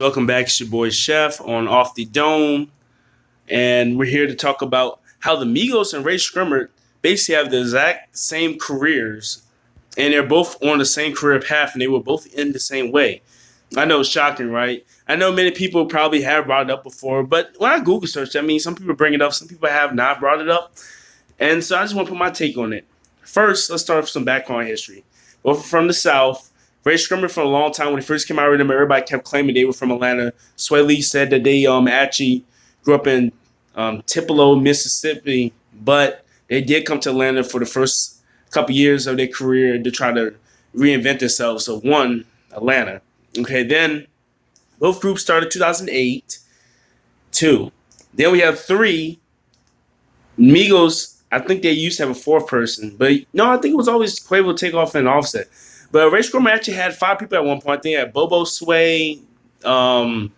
Welcome back. It's your boy Chef on Off the Dome, and we're here to talk about how the Migos and Ray Scremmerd basically have the exact same careers, and they're both on the same career path, and they were both in the same way. I know it's shocking, right? I know many people probably have brought it up before, but when I Google search, I mean, some people bring it up, some people have not brought it up, and so I just want to put my take on it. First, let's start with some background history. Both from the South. Ray Scremmerd for a long time when he first came out with them, everybody kept claiming they were from Atlanta. Sway Lee said that they actually grew up in Tupelo, Mississippi, but they did come to Atlanta for the first couple years of their career to try to reinvent themselves. So one, Atlanta. Okay, then both groups started 2008. Two. Then we have three. Migos, I think they used to have a fourth person, but no, I think it was always Quavo, Takeoff, and Offset. But Ray Scremmerd actually had five people at one point. They had Bobo Sway. I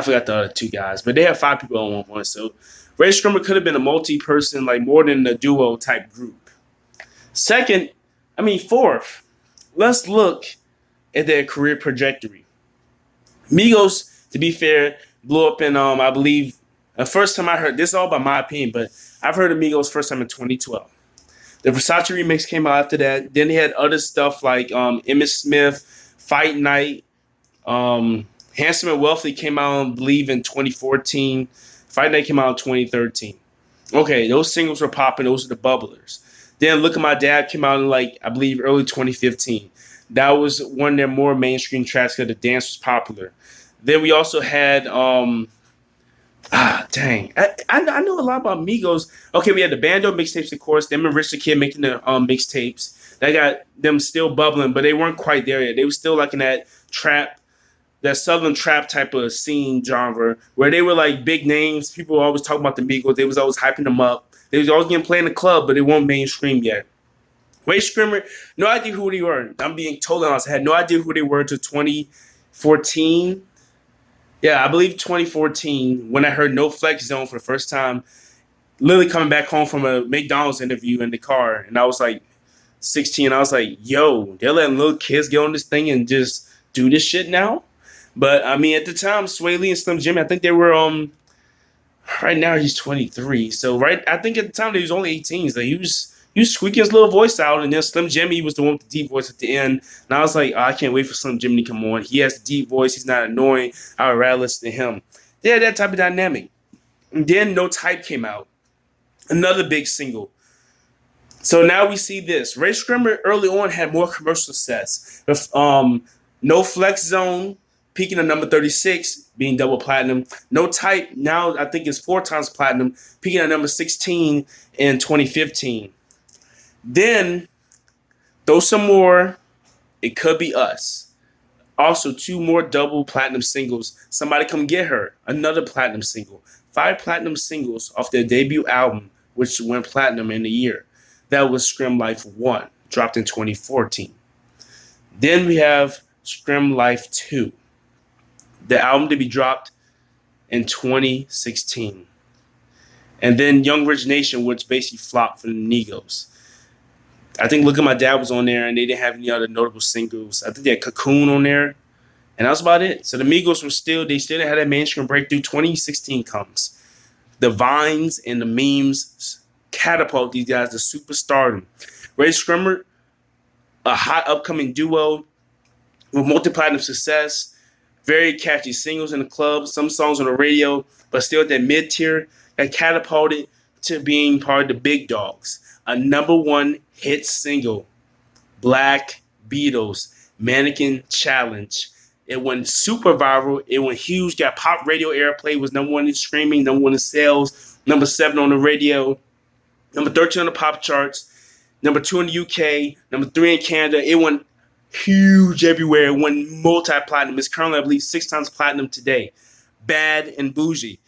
forgot the other two guys, but they had five people at one point. So Ray Scremmerd could have been a multi-person, like more than a duo type group. Fourth, let's look at their career trajectory. Migos, to be fair, blew up in I believe the first time I heard this is all by my opinion, but I've heard of Migos first time in 2012. The Versace remix came out after that. Then they had other stuff like Emmett Smith, Fight Night, Handsome and Wealthy came out, I believe, in 2014. Fight Night came out in 2013. Okay, those singles were popping. Those are the bubblers. Then Look at My Dad came out in, like, I believe, early 2015. That was one of their more mainstream tracks because the dance was popular. Then we also had dang. I know a lot about Migos. Okay, we had the Bando mixtapes, of course. Them and Rich the Kid making the mixtapes. That got them still bubbling, but they weren't quite there yet. They were still like in that trap, that southern trap type of scene genre where they were like big names. People were always talking about the Migos. They was always hyping them up. They was always getting played in the club, but they weren't mainstream yet. Ray Scrimmer, no idea who they were. I'm being totally honest. I had no idea who they were until 2014. Yeah, I believe 2014 when I heard No Flex Zone for the first time. Literally coming back home from a McDonald's interview in the car, and I was like 16. I was like, "Yo, they're letting little kids get on this thing and just do this shit now." But I mean, at the time, Sway Lee and Slim Jimmy, I think they were Right now he's 23, so right. I think at the time he was only 18. So he was squeaking his little voice out, and then Slim Jimmy was the one with the deep voice at the end. And I was like, oh, I can't wait for Slim Jimmy to come on. He has a deep voice. He's not annoying. I would rather listen to him. They had that type of dynamic. And then No Type came out, another big single. So now we see this. Ray Scrimmer early on had more commercial success. With, No Flex Zone peaking at number 36, being double platinum. No Type now I think is four times platinum, peaking at number 16 in 2015. Then throw some more. It Could Be Us. Also, two more double platinum singles. Somebody Come Get Her. Another platinum single. Five platinum singles off their debut album, which went platinum in a year. That was Scrim Life 1, dropped in 2014. Then we have Scrim Life 2, the album to be dropped in 2016. And then Young Rich Nation, which basically flopped for the Migos. I think Look at My Dad was on there, and they didn't have any other notable singles. I think they had Cocoon on there, and that was about it. So the Migos they still didn't have that mainstream breakthrough. 2016 comes. The Vines and the memes catapult these guys to superstardom. Ray Scrimmer, a hot upcoming duo with multi-platinum success, very catchy singles in the club, some songs on the radio, but still at that mid-tier that catapulted to being part of the big dogs. A number one hit single, Black Beatles, Mannequin Challenge. It went super viral. It went huge, got pop radio airplay, was number one in streaming, number one in sales, number 7 on the radio, number 13 on the pop charts, number 2 in the UK, number 3 in Canada. It went huge everywhere. It went multi-platinum. It's currently, I believe, 6 times platinum today. Bad and Bougie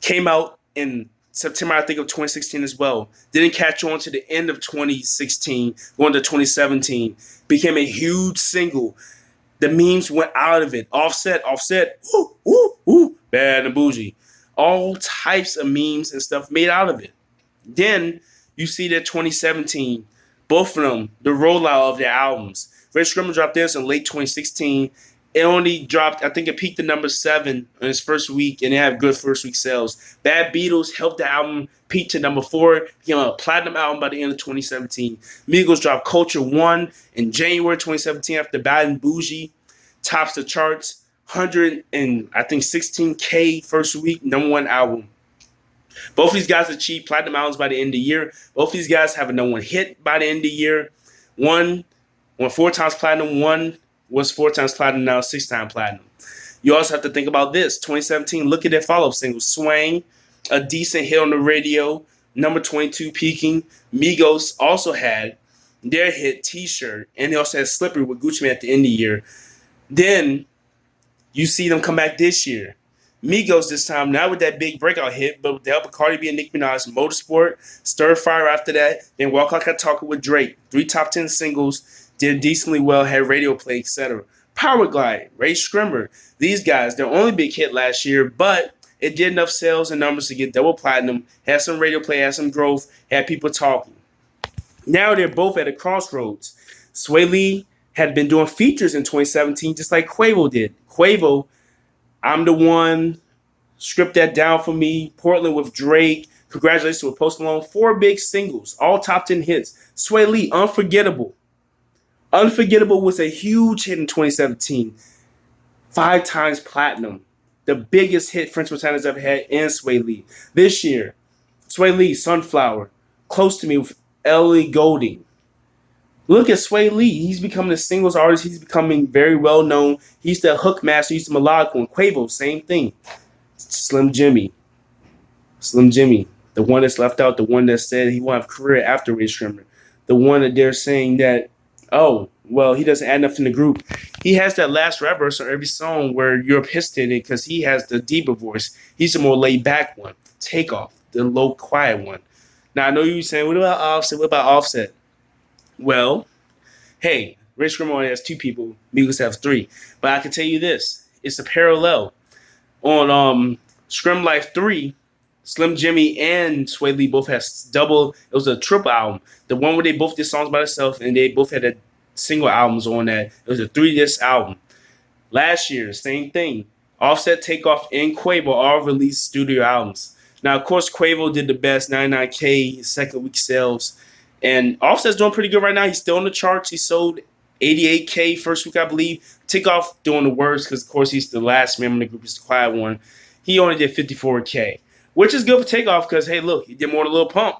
came out in September, I think, of 2016 as well. Didn't catch on to the end of 2016, going to 2017. Became a huge single. The memes went out of it. Offset, ooh, ooh, ooh, Bad and Bougie. All types of memes and stuff made out of it. Then you see that 2017, both of them, the rollout of their albums. Ray Scrimmer dropped theirs in late 2016. It only dropped, I think it peaked to number 7 in its first week, and it had good first week sales. Bad Beatles helped the album peak to number 4, became a platinum album by the end of 2017. Migos dropped Culture 1 in January 2017 after Bad and Bougie tops the charts. 100 and I think 16K first week, number 1 album. Both of these guys achieved platinum albums by the end of the year. Both of these guys have a number 1 hit by the end of the year. One won 4 times platinum, one was 4 times platinum, now 6 times platinum. You also have to think about this. 2017, look at their follow-up singles. Swang, a decent hit on the radio, number 22 peaking. Migos also had their hit T-shirt, and they also had Slippery with Gucci Mane at the end of the year. Then you see them come back this year. Migos this time, not with that big breakout hit, but with the help of Cardi B and Nicki Minaj, Motorsport, Stir Fire after that, then Walk Like a Talker with Drake. 3 top 10 singles, did decently well, had radio play, etc. Power Glide, Rae Scremmerd. These guys, their only big hit last year, but it did enough sales and numbers to get double platinum, had some radio play, had some growth, had people talking. Now they're both at a crossroads. Sway Lee had been doing features in 2017 just like Quavo did. Quavo, I'm the One, Script That Down For Me, Portland with Drake, Congratulations with Post Malone, 4 big singles, all top 10 hits. Sway Lee, Unforgettable. Unforgettable was a huge hit in 2017. 5 times platinum. The biggest hit French Montana's ever had in Sway Lee. This year, Sway Lee, Sunflower, Close to Me with Ellie Goulding. Look at Sway Lee. He's becoming a singles artist. He's becoming very well known. He's the hook master. He's the melodic one. Quavo, same thing. Slim Jimmy. The one that's left out. The one that said he won't have a career after Rae Scremmerd. The one that they're saying that, oh, well, he doesn't add enough in the group. He has that last rap verse on every song where you're pissed at it because he has the deeper voice. He's the more laid back one. Takeoff, the low, quiet one. Now, I know you're saying, what about Offset? What about Offset? Well, hey, Rae Scremmerd only has 2 people. Migos have 3. But I can tell you this. It's a parallel. On Scrim Life 3, Slim Jimmy and Sway Lee both had double. It was a triple album. The one where they both did songs by themselves and they both had a single albums on that. It was a 3-disc album. Last year, same thing. Offset, Takeoff, and Quavo all released studio albums. Now, of course, Quavo did the best, 99K, second week sales. And Offset's doing pretty good right now. He's still on the charts. He sold 88K first week, I believe. Takeoff doing the worst because, of course, he's the last member in the group. He's the quiet one. He only did 54K, which is good for Takeoff because, hey, look, he did more than a little pump.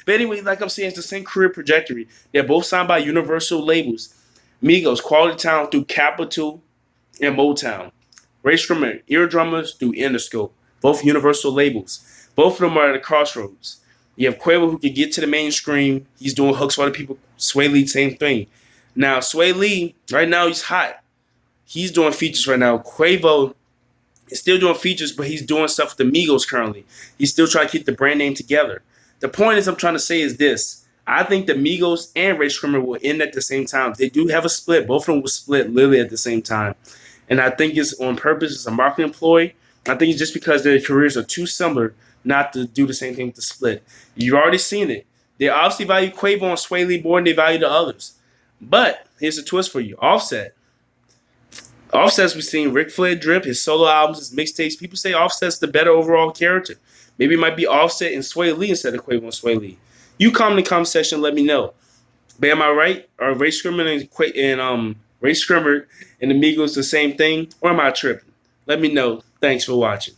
But anyway, like I'm saying, it's the same career trajectory. They're both signed by Universal labels. Migos, Quality Town through Capitol and Motown. Rae Scremmerd, Ear Drummers through Interscope. Both Universal labels. Both of them are at a crossroads. You have Quavo who can get to the mainstream. He's doing hooks for other people. Sway Lee, same thing. Now, Sway Lee, right now, he's hot. He's doing features right now. Quavo is still doing features, but he's doing stuff with the Migos currently. He's still trying to keep the brand name together. The point is I'm trying to say is this. I think the Migos and Rae Scremmerd will end at the same time. They do have a split. Both of them will split literally at the same time. And I think it's on purpose. It's a marketing ploy. I think it's just because their careers are too similar not to do the same thing with the split. You've already seen it. They obviously value Quavo and Sway Lee more than they value the others. But here's a twist for you. Offset's we've seen Ric Flair drip, his solo albums, his mixtapes. People say Offset's the better overall character. Maybe it might be Offset and Sway Lee instead of Quavo and Sway Lee. You comment in the comment section, let me know. But am I right? Are Rae Scremmerd and Rae Scremmerd and the Migos the same thing? Or am I tripping? Let me know. Thanks for watching.